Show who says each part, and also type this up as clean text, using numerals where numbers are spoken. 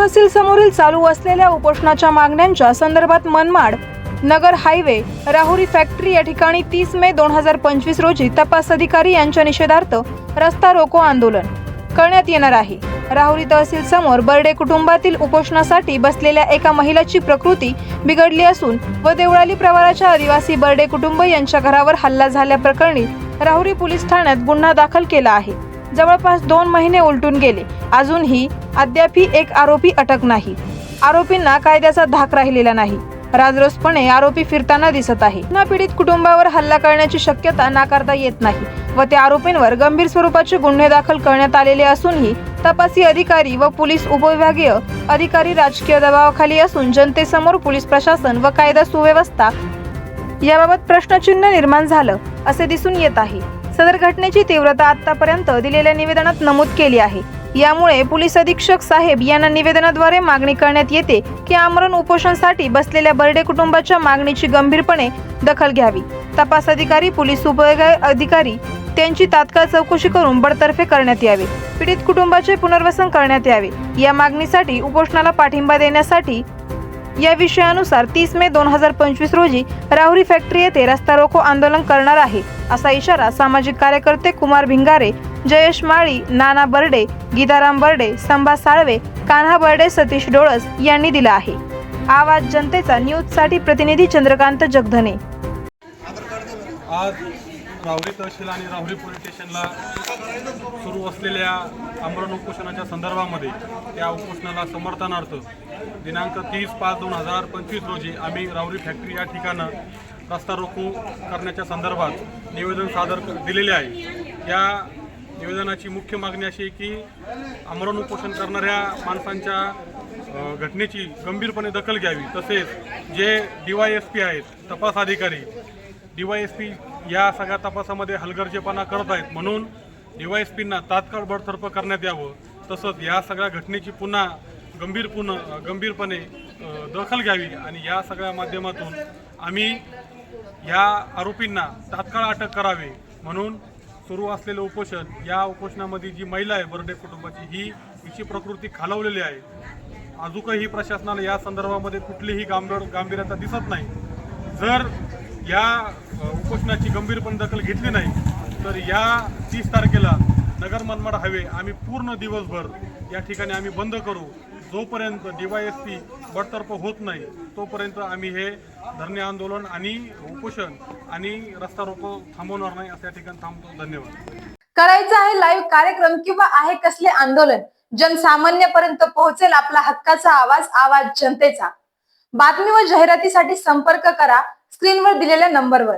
Speaker 1: तहसील समोरील चालू असलेल्या उपोषणाच्या मागण्यांच्या संदर्भात मनमाड नगर हायवे राहुरी फॅक्टरी या ठिकाणी 30 मे 2025 रोजी तपास अधिकारी यांच्या निषेधार्थ रस्ता रोको आंदोलन करण्यात येणार आहे। राहुरी तहसील समोर बर्डे कुटुंबातील उपोषणासाठी बसलेल्या एका महिलेची प्रकृती बिघडली असून व देवळाली प्रवाराच्या आदिवासी बर्डे कुटुंब यांच्या घरावर हल्ला झाल्याप्रकरणी राहुरी पोलीस ठाण्यात गुन्हा दाखल केला आहे। जवळपास 2 महिने उलटून गेले, अजूनही अद्यापही एक आरोपी अटक नाही। आरोपींना कायद्याचा धाक राहिलेला नाही। राजरोसपणे आरोपी फिरताना दिसत आहे। पीडित कुटुंबावर हल्ला करण्याची शक्यता नाकारता येत नाही व त्या आरोपींवर गंभीर स्वरूपाचे गुन्हे दाखल करण्यात आलेले असूनही तपासी अधिकारी व पोलीस उपविभागीय अधिकारी राजकीय दबावाखाली असून जनतेसमोर पोलीस प्रशासन व कायदा सुव्यवस्था याबाबत प्रश्नचिन्ह निर्माण झालं असे दिसून येत आहे। सदर घटनेची तीव्रता आतापर्यंत दिलेल्या निवेदनात नमूद केली आहे। यामुळे पोलीस अधीक्षक साहेब यांना निवेदनाद्वारे मागणी करण्यात येते की आमरण उपोषणासाठी बसलेल्या बर्डे कुटुंबाच्या मागणीची गंभीरपणे दखल घ्यावी। तपास अधिकारी, पोलीस उपविभागीय अधिकारी त्यांची तात्काळ चौकशी करून बडतर्फे करण्यात यावे। पीडित कुटुंबाचे पुनर्वसन करण्यात यावे। या मागणीसाठी उपोषणाला पाठिंबा देण्यासाठी या विषयानुसार 30 मे 2025 रोजी राहुरी फॅक्टरी येथे रस्ता रोको आंदोलन करणार आहे, असा इशारा सामाजिक कार्यकर्ते कुमार भिंगारे, जयेश माळी, नाना बर्डे, गीताराम बर्डे, संभा साळवे, कान्हा बर्डे, सतीश डोळस यांनी दिला आहे। आवाज जनतेचा न्यूजसाठी प्रतिनिधी चंद्रकांत जगधने।
Speaker 2: आज राहुरी तहसील आणि राहुरी पोलीस स्टेशनला सुरू असलेल्या आमरण उपोषणाच्या संदर्भामध्ये त्या उपोषणाला समर्थनार्थ दिनांक 30/5/2025 रोजी आम्ही राहुरी फॅक्टरी या ठिकाणं रस्ता रोको करण्याच्या संदर्भात निवेदन सादर दिलेले आहे। या निवेदनाची मुख्य मागणी अशी आहे की आमरण उपोषण करणाऱ्या माणसांच्या घटनेची गंभीरपणे दखल घ्यावी, तसेच जे DYSP आहेत, तपास अधिकारी DYSP या सगळ्या तपासामध्ये हलगर्जीपणा करत आहेत, म्हणून DYSPंना तात्काळ बडतर्फ करण्यात यावं। तसंच या सगळ्या घटनेची पुन्हा गंभीरपणे दखल घ्यावी आणि या सगळ्या माध्यमातून आम्ही या आरोपींना तात्काळ अटक करावी म्हणून सुरू असलेलं उपोषण, या उपोषणामध्ये जी महिला आहे बर्डे कुटुंबाची, हिची प्रकृती खालावलेली आहे। अजूनही प्रशासनाला या संदर्भामध्ये कुठलीही गांभीर्यता दिसत नाही। जर या उपोषणाची गंभीरपणे दखल घेतली नाही तर या 30 तारखेला नगर मनमाड हायवे आम्ही पूर्ण दिवसभर या ठिकाणी आम्ही बंद करू। जोपर्यंत DYSP बडतर्फ होत नाही तोपर्यंत आम्ही हे धरणे आंदोलन आणि उपोषण आणि रस्ता रोको थांबवणार नाही, अशा ठिकाणी थांबतो। धन्यवाद।
Speaker 3: करायचं आहे लाईव्ह कार्यक्रम किंवा आहे कसले आंदोलन, जनसामान्यपर्यंत पोहोचेल आपला हक्काचा आवाज, आवाज जनतेचा। बातमी व जाहिरातीसाठी संपर्क करा स्क्रीनवर दिलेल्या नंबरवर।